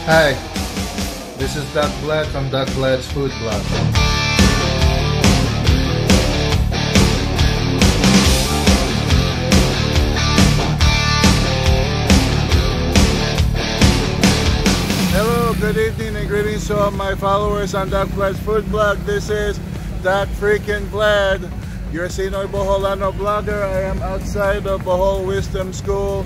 Hi, this is Doug Vlad from Doug Vlad's Food Blog. Hello, good evening and greetings to all my followers on Doug Vlad's Food Blog. This is Doug freaking Vlad, your Sinoy Boholano vlogger. I am outside of Bohol Wisdom School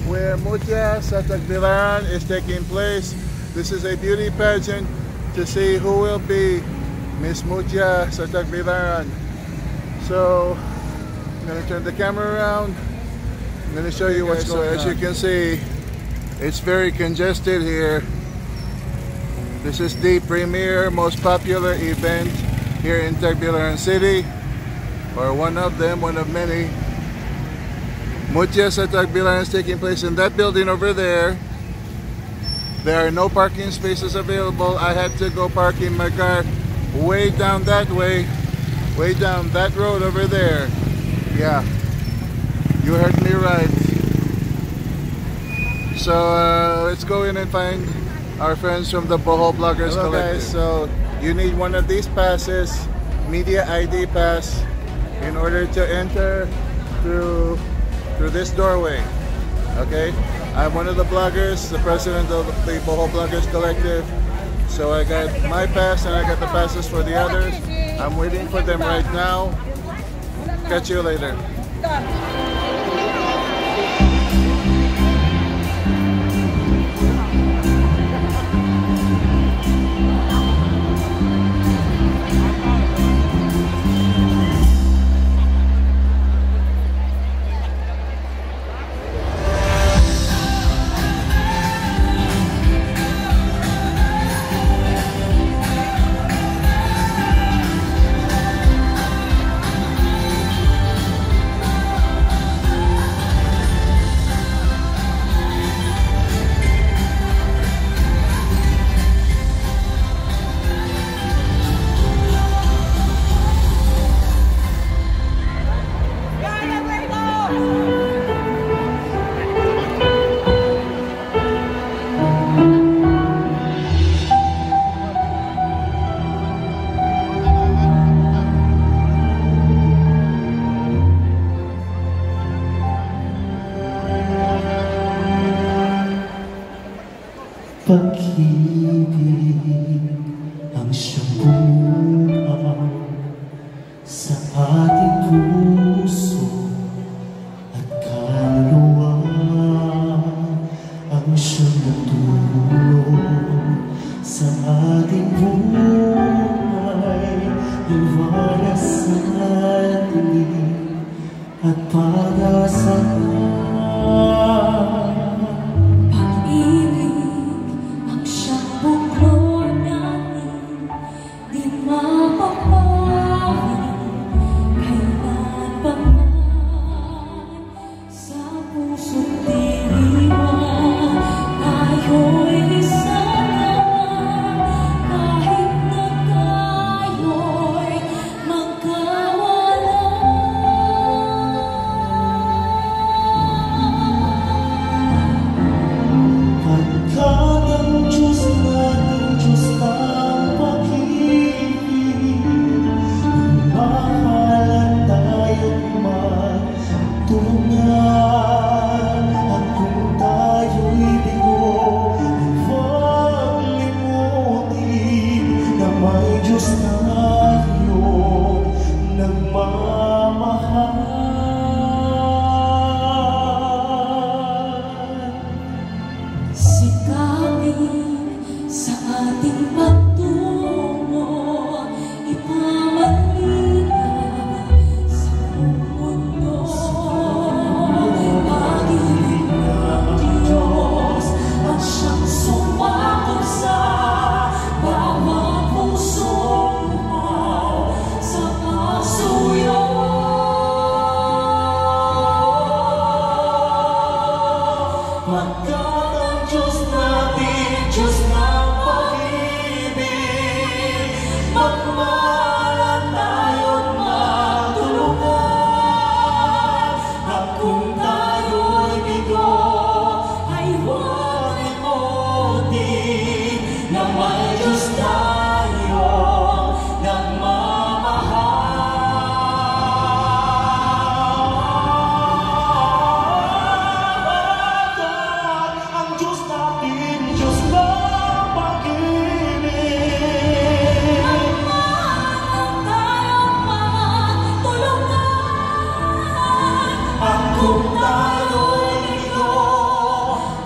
where Mutya sa Tagbilaran is taking place. This is a beauty pageant to see who will be Miss Mutya sa Tagbilaran. So I'm going to turn the camera around. I'm going to show you what's going on. As you can see, it's very congested here. This is the premier, most popular event here in Tagbilaran City, or one of them, one of many. Mutya sa Tagbilaran is taking place in that building over there. There are no parking spaces available. I had to go parking my car way down that way, way down that road over there. Yeah, you heard me right. So let's go in and find our friends from the Bohol Bloggers Collective. Hello guys, so you need one of these passes, media ID pass, in order to enter through this doorway. Okay, I'm one of the bloggers, the president of the Bohol Bloggers Collective. So I got my pass and I got the passes for the others. I'm waiting for them right now. Catch you later. Pag-ibig ang siyang bumaw sa ating puso at kaluluwa, ang siyang natulong sa ating buhay, liwanag sa ating at pag-asa. Magkat ang Diyos natin, Diyos ng pag-ibig. na may Diyos tayong nagmamahal. Ang Diyos natin, Diyos na pag-ibig. Magmahal tayong mga tulungan. At kung tayo'y ito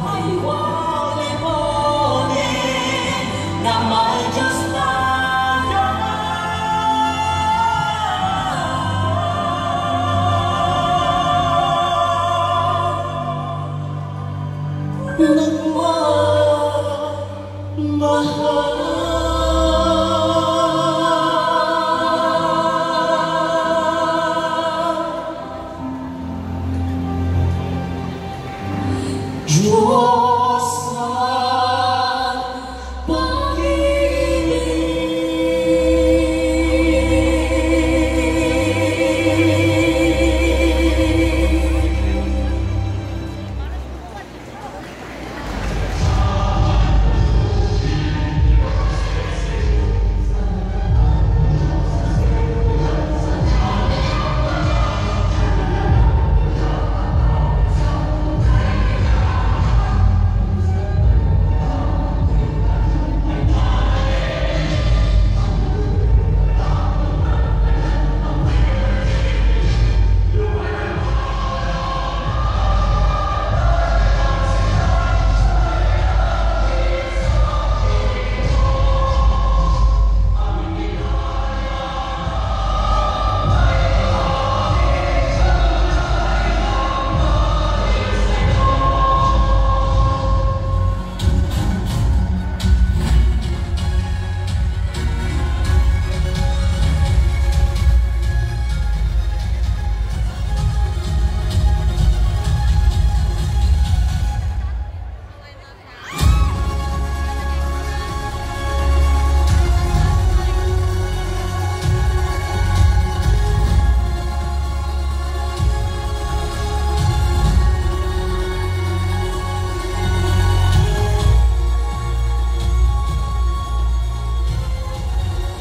ay huwag limutin na may Diyos tayo. Diyos ang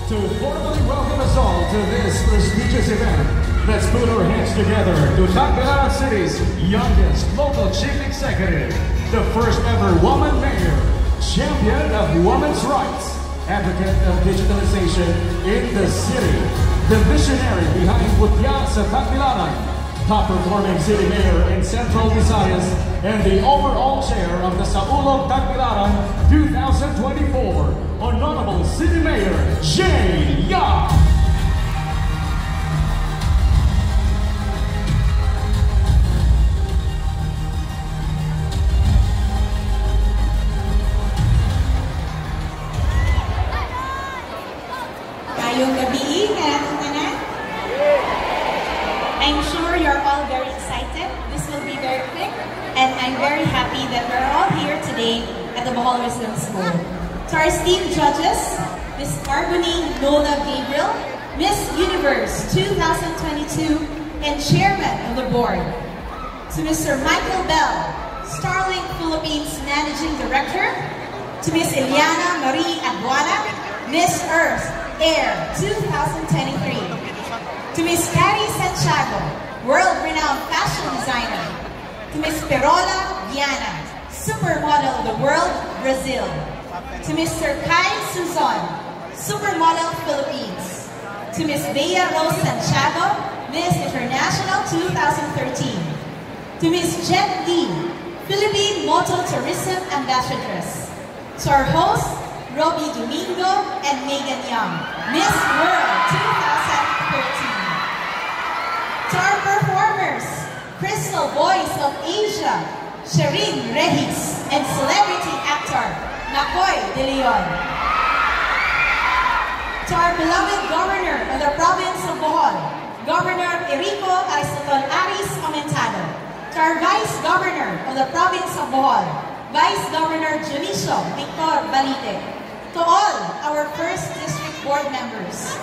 To formally welcome us all to this prestigious event, let's put our hands together to Tacloban City's youngest local chief executive, the first ever woman mayor, champion of women's rights, advocate of digitalization in the city, the visionary behind Putya sa Tacloban, top performing city mayor in Central Visayas, and the overall chair of the Saulog Tacloban 2024. Honorable City Mayor Jay Yap. Ngayong gabi, I'm sure you're all very excited. This will be very quick, and I'm very happy that we're all here today at the Bohol Residence School. To our esteemed judges, Miss Arbony Nola Gabriel, Miss Universe 2022, and Chairman of the Board. To Mr. Michael Bell, Starlink Philippines Managing Director. To Miss Eliana Marie Aguala, Miss Earth Air 2023. To Miss Carrie Santiago, world-renowned fashion designer. To Miss Perola Viana, supermodel of the world, Brazil. To Mr. Kai Suzon, supermodel Philippines. To Miss Bea Rose Santiago, Miss International 2013. To Miss Jen Lee, Philippine Moto Tourism Ambassadress. To our hosts, Robbie Domingo and Megan Young, Miss World 2013. To our performers, Crystal Voice of Asia, Sherin Regis, and celebrity actor, Nakoy De Leon. To our beloved Governor of the Province of Bohol, Governor Erico Aristotle Aris Aumentado. To our Vice Governor of the Province of Bohol, Vice Governor Junicio Victor Balite. To all our First District Board members.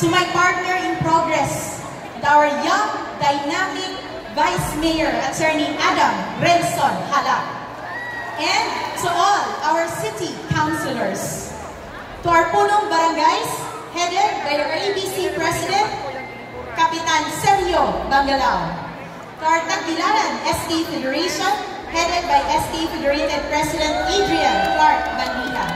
To my partner in progress, our young, dynamic Vice Mayor Attorney Adam Renson Halak. And to all our City Council councilors. To our punong barangays, headed by our ABC President, Kapitan Sergio Bangalao. To our Tagbilaran SK Federation, headed by SK Federated President Adrian Clark Banila.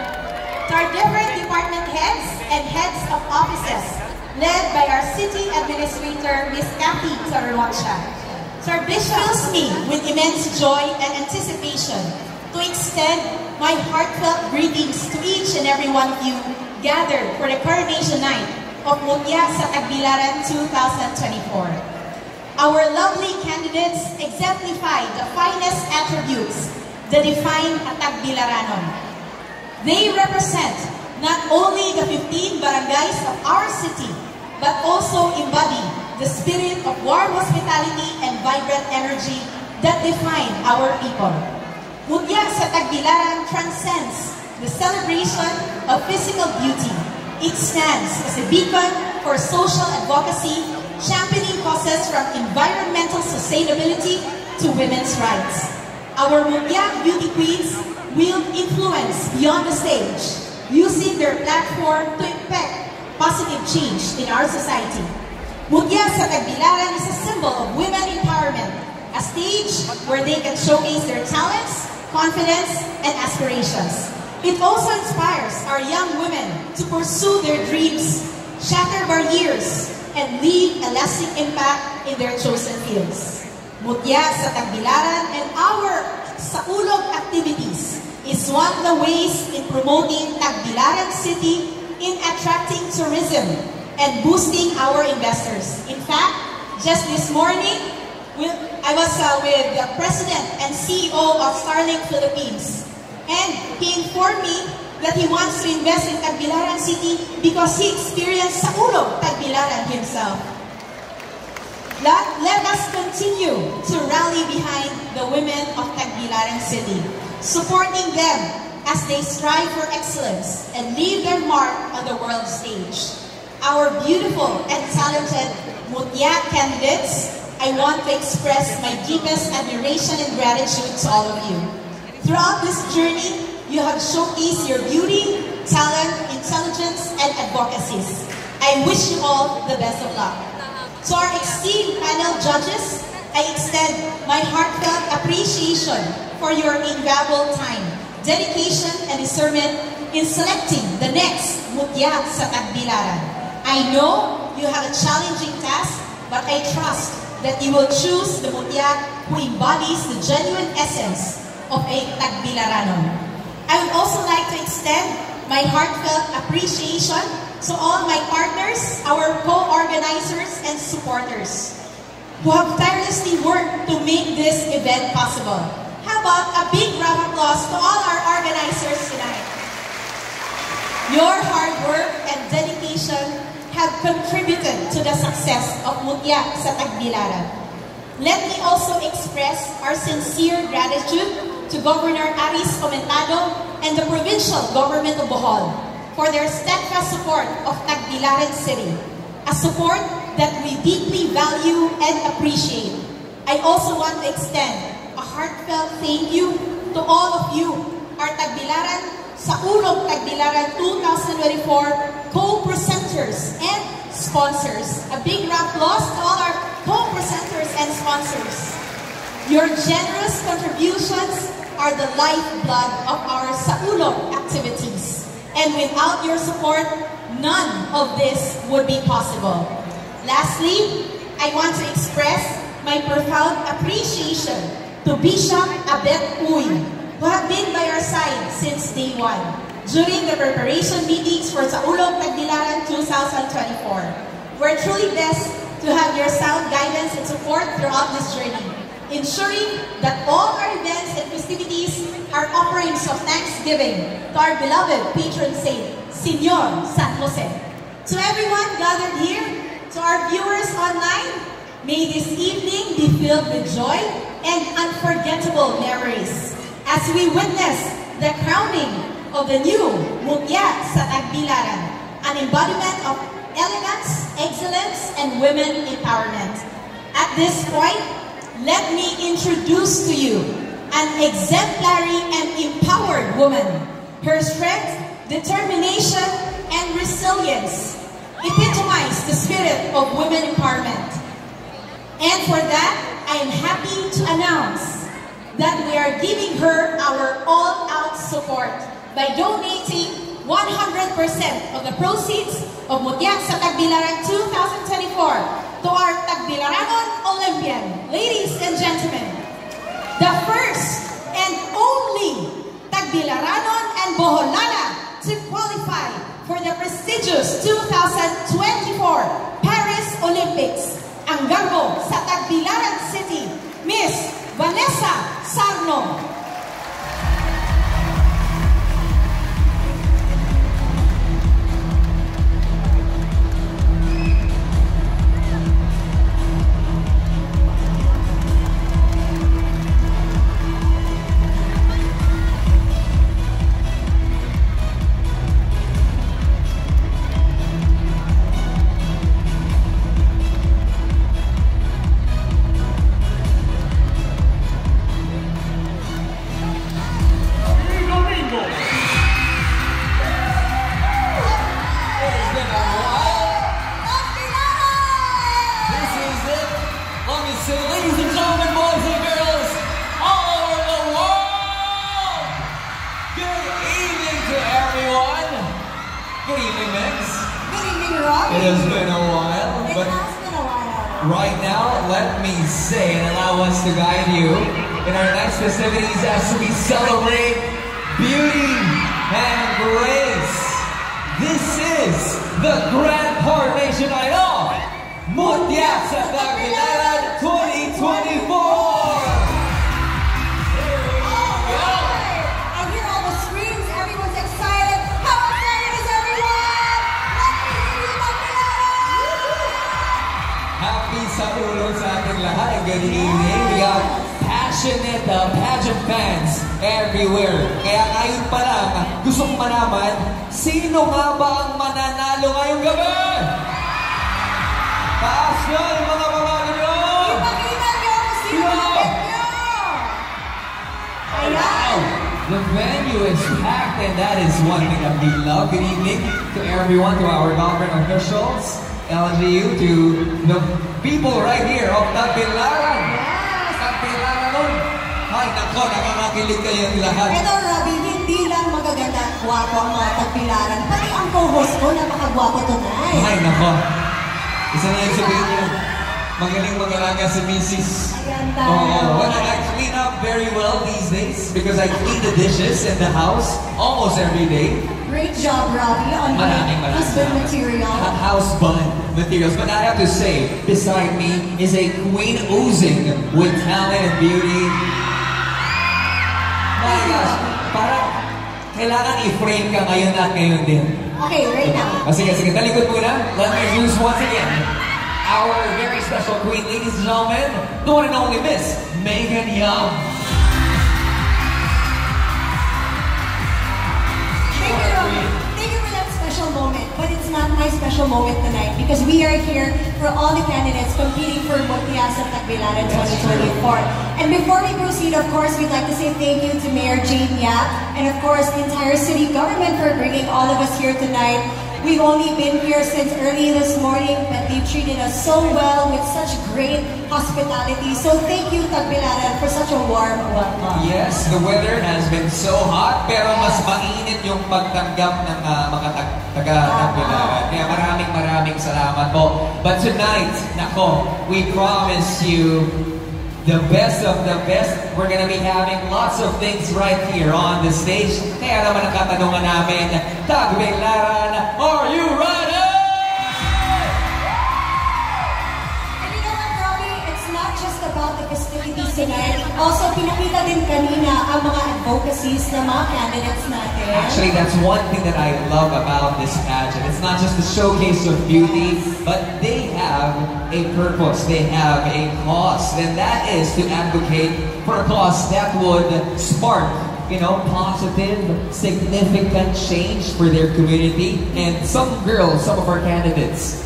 To our different department heads and heads of offices, led by our City Administrator, Ms. Kathy Torreoncha. So it fills me with immense joy and anticipation to extend my heartfelt greetings to each and every one of you gathered for the coronation night of Mutya sa Tagbilaran 2024. Our lovely candidates exemplify the finest attributes that define a Tagbilaranon. They represent not only the 15 barangays of our city, but also embody the spirit of warm hospitality and vibrant energy that define our people. Mutya sa Tagbilaran transcends the celebration of physical beauty. It stands as a beacon for social advocacy, championing causes from environmental sustainability to women's rights. Our Mutya beauty queens wield influence beyond the stage, using their platform to impact positive change in our society. Mutya sa Tagbilaran is a symbol of women empowerment, a stage where they can showcase their talents, confidence, and aspirations. It also inspires our young women to pursue their dreams, shatter barriers, and leave a lasting impact in their chosen fields. Mutya sa Tagbilaran and our Saulog activities is one of the ways in promoting Tagbilaran City in attracting tourism and boosting our investors. In fact, just this morning, I was with the President and CEO of Starlink Philippines, and he informed me that he wants to invest in Tagbilaran City because he experienced Saulog Tagbilaran himself. Let us continue to rally behind the women of Tagbilaran City, supporting them as they strive for excellence and leave their mark on the world stage. Our beautiful and talented Mutya candidates, I want to express my deepest admiration and gratitude to all of you. Throughout this journey, you have showcased your beauty, talent, intelligence, and advocacies. I wish you all the best of luck. To our esteemed panel judges, I extend my heartfelt appreciation for your invaluable time, dedication, and discernment in selecting the next Mutya sa Tagbilaran. I know you have a challenging task, but I trust that you will choose the Mutya who embodies the genuine essence of a Tagbilaranon. I would also like to extend my heartfelt appreciation to all my partners, our co-organizers and supporters who have tirelessly worked to make this event possible. How about a big round of applause to all our organizers tonight? Your hard work and dedication have contributed to the success of Mutya sa Tagbilaran. Let me also express our sincere gratitude to Governor Aris Comentado and the provincial government of Bohol for their steadfast support of Tagbilaran City, a support that we deeply value and appreciate. I also want to extend a heartfelt thank you to all of you, our Tagbilaran Saulog Tagbilaran 2024 co-presenters and sponsors. A big round of applause to all our co-presenters and sponsors. Your generous contributions are the lifeblood of our Saulog activities. And without your support, none of this would be possible. Lastly, I want to express my profound appreciation to Bishop Abet Uy, who have been by our side since day one during the preparation meetings for Saulog Tagbilaran 2024. We're truly blessed to have your sound guidance and support throughout this journey, ensuring that all our events and festivities are offerings of thanksgiving to our beloved patron saint, Señor San Jose. To everyone gathered here, to our viewers online, may this evening be filled with joy and unforgettable memories as we witness the crowning of the new Mutya sa Tagbilaran, an embodiment of elegance, excellence, and women empowerment. At this point, let me introduce to you an exemplary and empowered woman Her strength, determination, and resilience epitomize the spirit of women empowerment. And for that, I am happy to announce that we are giving her our all-out support by donating 100% of the proceeds of Mutya sa Tagbilaran 2024 to our Tagbilaranon Olympian. Ladies and gentlemen, the first and only Tagbilaranon and Boholala to qualify for the prestigious 2024 Paris Olympics. Ang garbo sa Tagbilaran City, Miss Vanessa Sarno. It has been a while, but right now, let me say and allow us to guide you in our next festivities as we celebrate beauty and grace. This is the Grand Coronation Idol, Mutya sa Tagbilaran 2024. Saludo sa ating lahat. Good evening. We got passionate pageant fans everywhere. Kaya ngayon pa lang, gusto kong malaman, sino nga ba ang mananalo ngayong gabi? Taas na yung mga pamalo nyo! Ipakita nyo kung sino natin nyo! Ayan! The venue is packed and that is one thing that we love. Good evening to everyone, to our government officials, LGU, to the people right here of Tagbilaran. Yes! Tagbilaran. Ay, nako, nakakakilig kayong lahat. Ito, Robby, hindi lang magaganda at gwapo ang mga Tagbilaran. Pati ang co-host ko, napakagwapo tonight. Ay, nako. Isa na yung sabihin niya. Magaling mag-alaga si Mrs. Oh, but I clean up very well these days because I clean the dishes in the house almost every day. Great job, Robby, on your husband material. House bun materials. But I have to say, beside me is a queen oozing with talent and beauty. My gosh, parang kailangan i-frame ka ngayon at ngayon din. Okay, right now. Sige, talikod muna. Let me introduce once again our very special queen, ladies and gentlemen, the one and only Miss Megan Young. Thank you for that special moment, but it's not my special moment tonight because we are here for all the candidates competing for Mutya sa Tagbilaran 2024. And before we proceed, of course, we'd like to say thank you to Mayor Jane Yap and of course the entire city government for bringing all of us here tonight. We've only been here since early this morning, but they've treated us so well with such great hospitality. So thank you, Tagbilaran, for such a warm welcome. Yes, the weather has been so hot, pero mas mainit yung pagtanggap ng mga taga-Tagbilaran. Kaya maraming salamat po. But tonight, nako, we promise you the best of the best. We're gonna be having lots of things right here on the stage. Kaya naman ang katanungan namin, Tagbilaran, are you ready? And you know what, Robby? It's not just about the festivities tonight. Also, pinakita din kanina ang mga advocacies ng mga candidates natin. Actually, that's one thing that I love about this pageant. It's not just a showcase of beauty, but they have a purpose, they have a cause, and that is to advocate for a cause that would spark, positive, significant change for their community. And some girls, some of our candidates,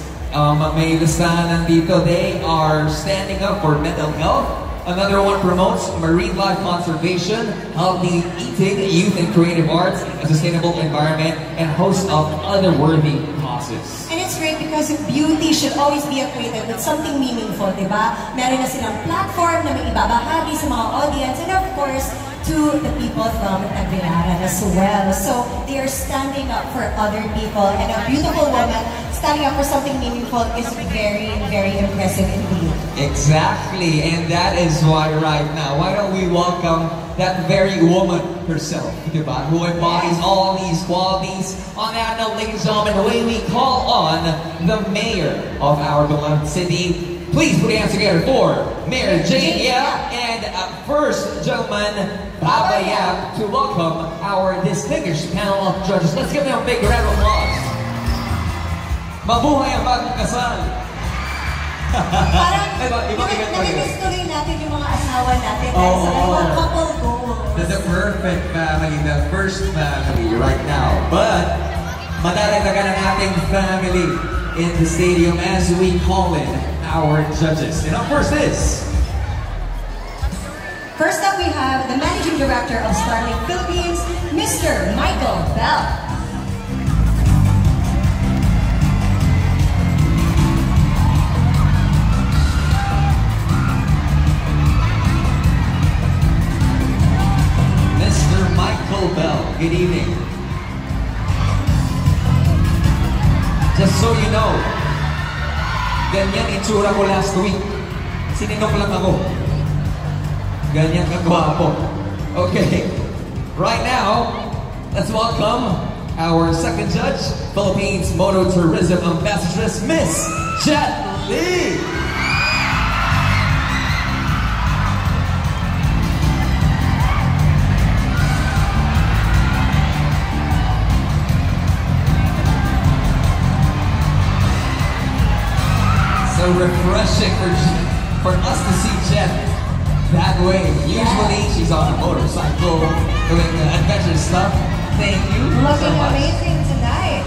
may listahan nandito, they are standing up for mental health, Another one promotes marine life conservation, healthy eating, youth and creative arts, a sustainable environment, and hosts of other worthy causes. And it's great because beauty should always be equated with something meaningful, di ba? Meron na silang platform na may ibabahagi sa mga audience, and of course, to the people from Tagbilaran as well. So they are standing up for other people, and a beautiful woman standing up for something meaningful is very, very impressive indeed. Exactly, and that is why right now, why don't we welcome that very woman herself, diba? Who embodies all these qualities. On that note, ladies and gentlemen, the way we call on the mayor of our beloved city. Please put your hands together for Mayor Jane Yap and first gentleman Baba Yap to welcome our distinguished panel of judges. Let's give them a big round of applause. Mabuhay ang bagong kasal. Parang namimiss tuloy natin yung mga asawa natin dahil sa mga couple goals. The perfect family, the first family right now. But madadagdagan ang ating family in the stadium as we call in our judges. And up first is... First up, we have the Managing Director of Starlink Philippines, Mr. Michael Bell. Mr. Michael Bell, good evening. Just so you know, ganyan itsura ko last week. Sininok lang ako. Ganyan kagwapo. Okay, right now, let's welcome our second judge, Philippines Moto Tourism Ambassadress, Miss Jet Li. So refreshing for us to see Jet that way. Usually she's on a motorcycle doing adventurous stuff. Thank you so Looking much. amazing tonight.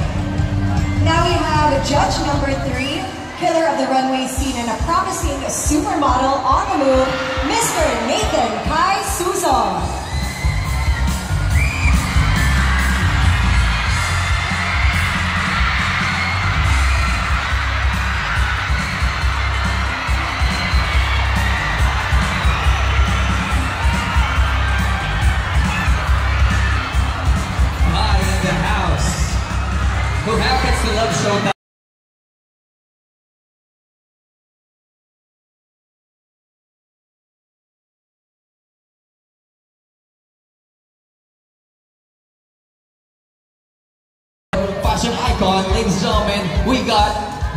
Now we have judge number 3, killer of the runway scene and a promising supermodel on the move, Mr. Nathan Kai Suso. Who happens to love Showtime? Fashion icon, ladies and gentlemen, we got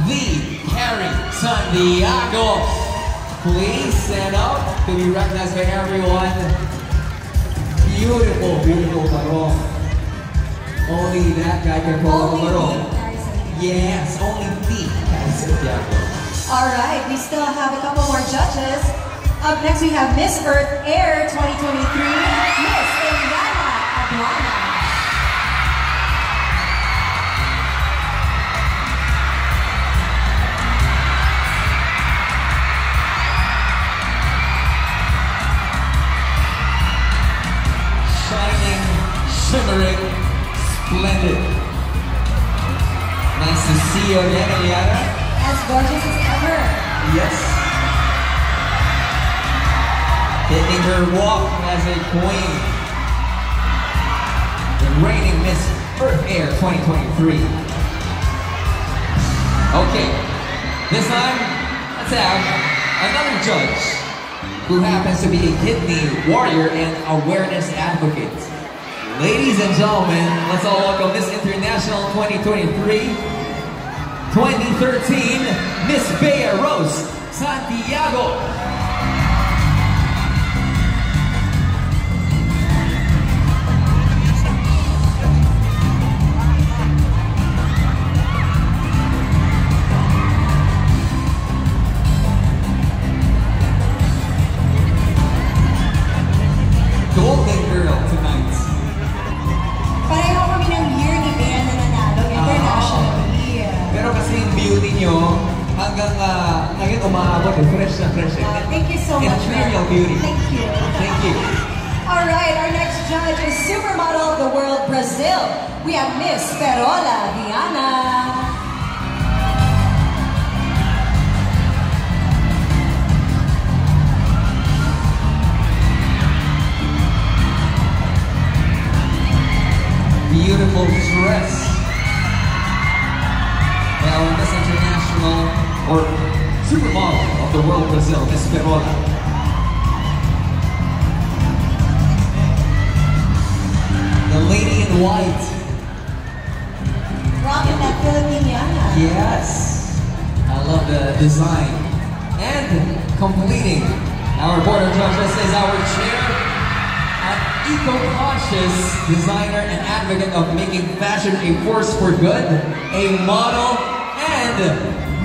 the Carrie Sandiago. Please stand up to be recognized by everyone. Beautiful, beautiful barong. Only that guy can pull off a barong. Yes, only the Carrie Sandiago. Alright, we still have a couple more judges. Up next we have Miss Earth Air 2023, Miss Eliana Aduana. Shining, shimmering, splendid. Nice to see you again, Eliana. As gorgeous as ever. Yes. Taking her walk as a queen. The reigning Miss Earth Air 2023. Okay, this time, let's have another judge who happens to be a kidney warrior and awareness advocate. Ladies and gentlemen, let's all welcome Miss International 2023. 2013, Miss Bea Rose Santiago. Golden girl tonight. Pareho kami ng year ni Bea na nanalo internationally. Pero kasi yung beauty nyo, hanggang ngayon umaabot. Fresh na fresh. Thank you so much. Imperial beauty. Thank you. Thank you. All right, our next judge is Supermodel of the World, Brazil. We have Miss Perola Viana. Beautiful dress. Well, Miss International or Supermodel of the World Brazil, Miss Perola. The lady in white. Rocking that Filipiniana. Yes. I love the design. And completing our board of judges is our chair, an eco-conscious designer and advocate of making fashion a force for good, a model, and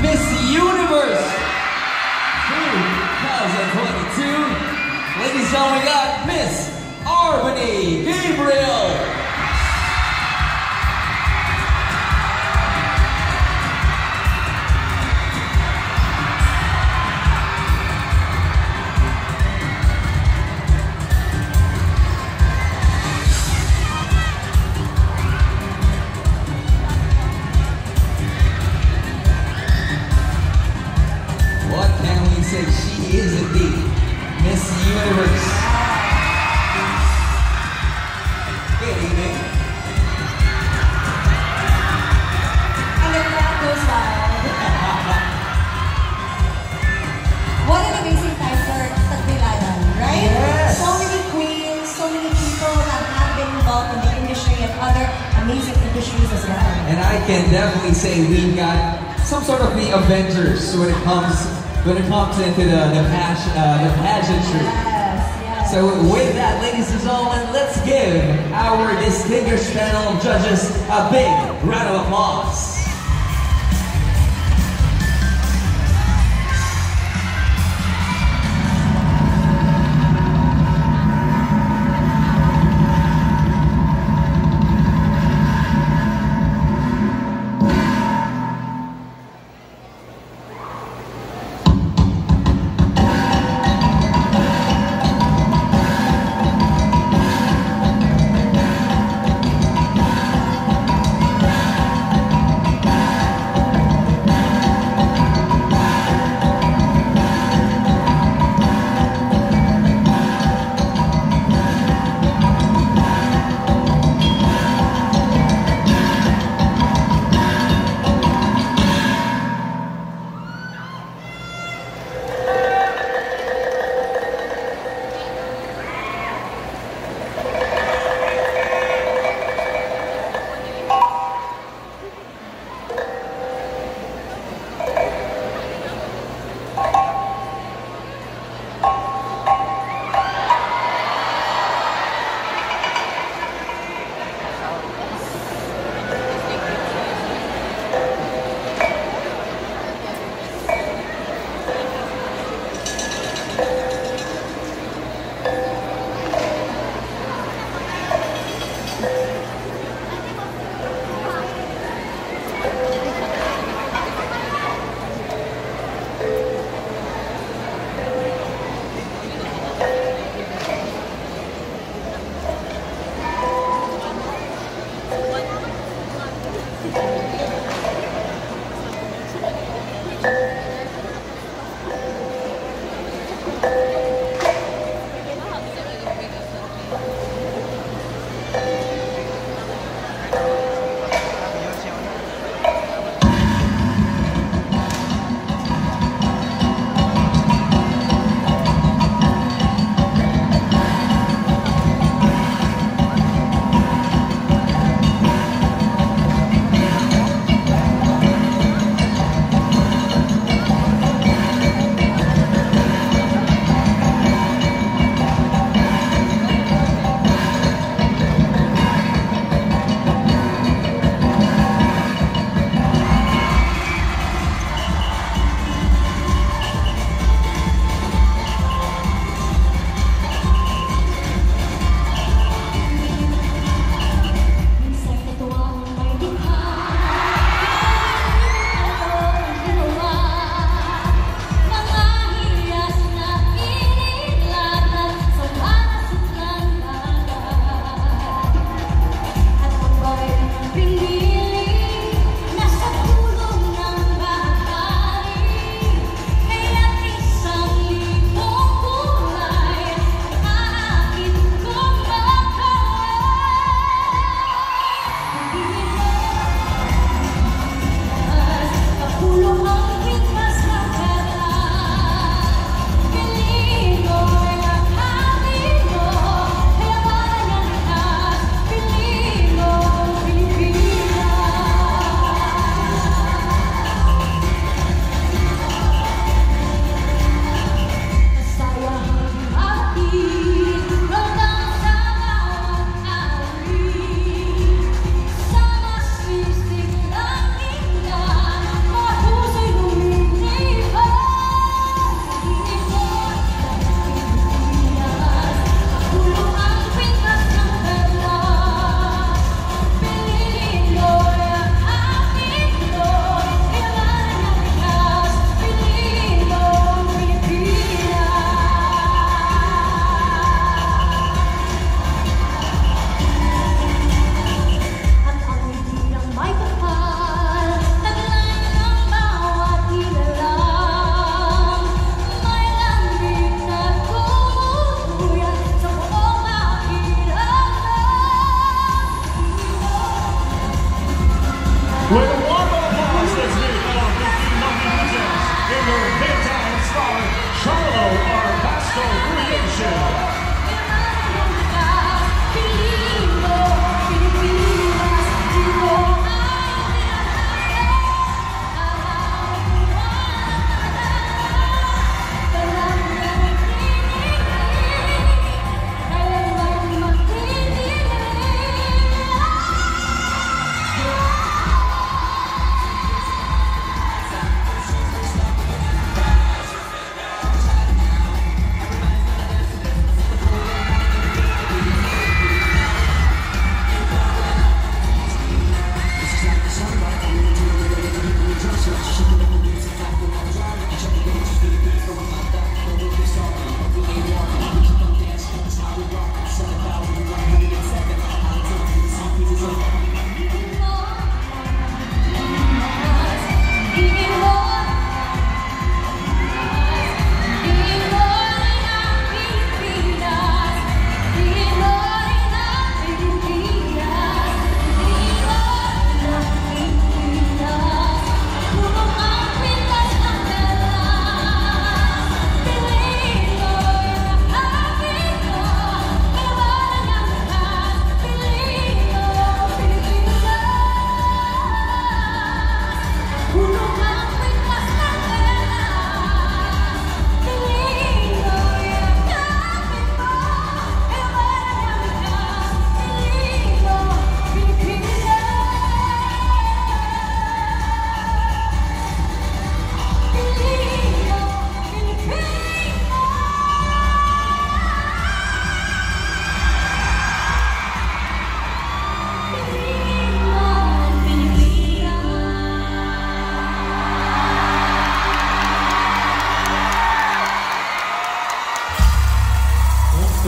Miss Universe 2022. Ladies and gentlemen, we got Miss Arbany Gabriel. What can we say? She is indeed Miss Universe. Good evening. And the crowd goes wild. What an amazing time for Tagbilaran, right? Yes. So many queens, so many people that have been involved in the industry and other amazing industries as well. And I can definitely say we've got some sort of the Avengers when it comes into the pageantry. Yes. So with that, ladies and gentlemen, let's give our distinguished panel of judges a big round of applause. Crystal Creation.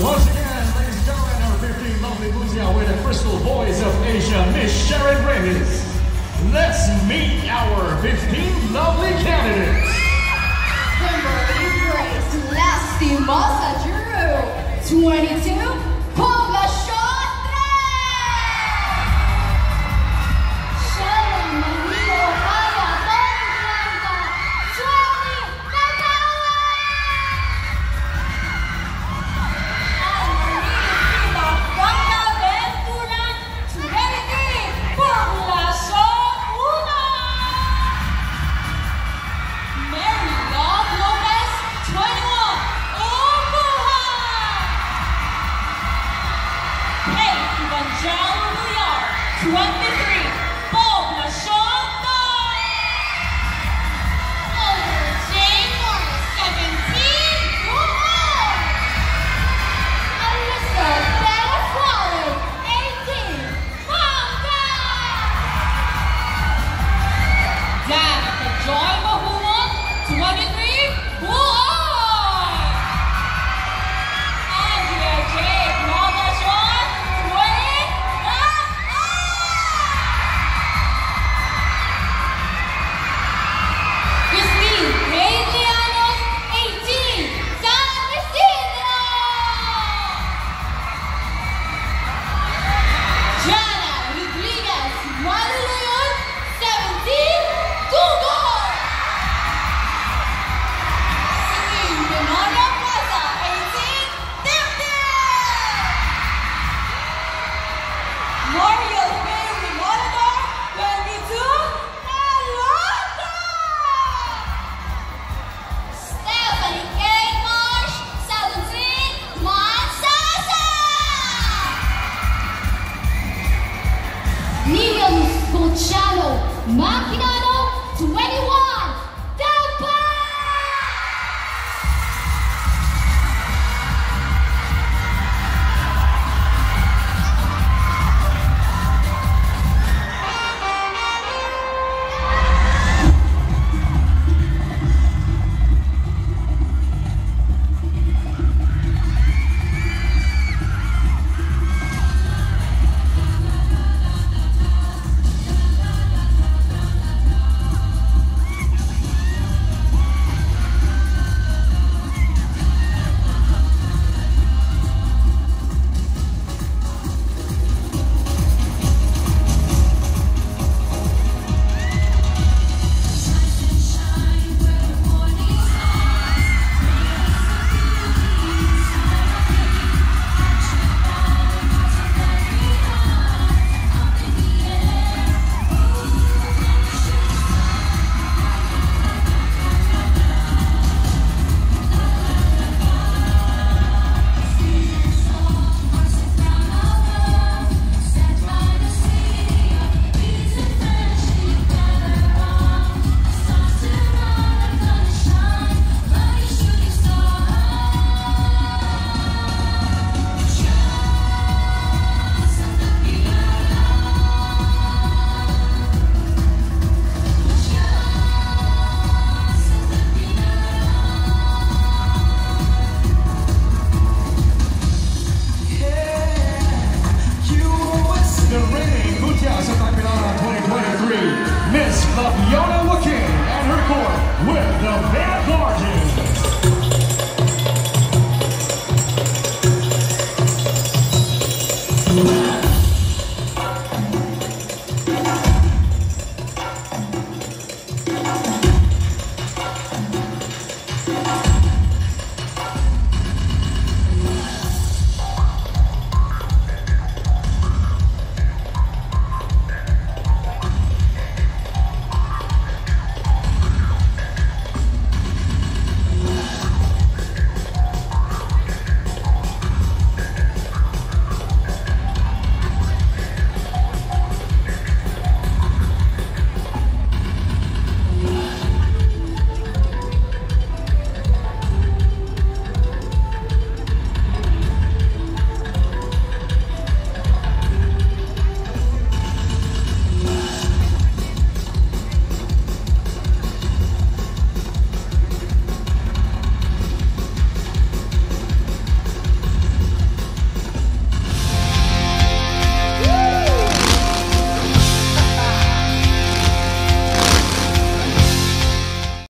Once again, ladies and gentlemen, our 15 lovely Buzia with the Crystal Boys of Asia, Miss Sharon Reyes. Let's meet our 15 lovely candidates. Kimberly Grace, Lastimosa Drew, 22, Poblacion 3. Sharon Manilo Aya Blanca, 20, Nagawa. Blanca Venturan, 23, Poblacion 1. Mary Love Lopez, 21, Umbuhan. Kate Evangelio Villar, 23, Poblacion 9. Jane Morris, 17, Umbuhan. Alyssa Bella Flores, 18, Bangka. Danica Joy Mahumon, 23, Buhay. Andrea J. Poblacion, 20, Christine Medlianos, 18, San Isidro. Jana Rodriguez Maluluyon, 17, Tugol. Celine Benonia Plaza, 18, Tipton. Mariel Bailey Monitor, 22, Alonso. Stephanie K. Marsh, 17, Mansasa. Miriam Cochano, Maquinano, 21, Tampa. of Yona Joaquin and her court with the Bad Boy.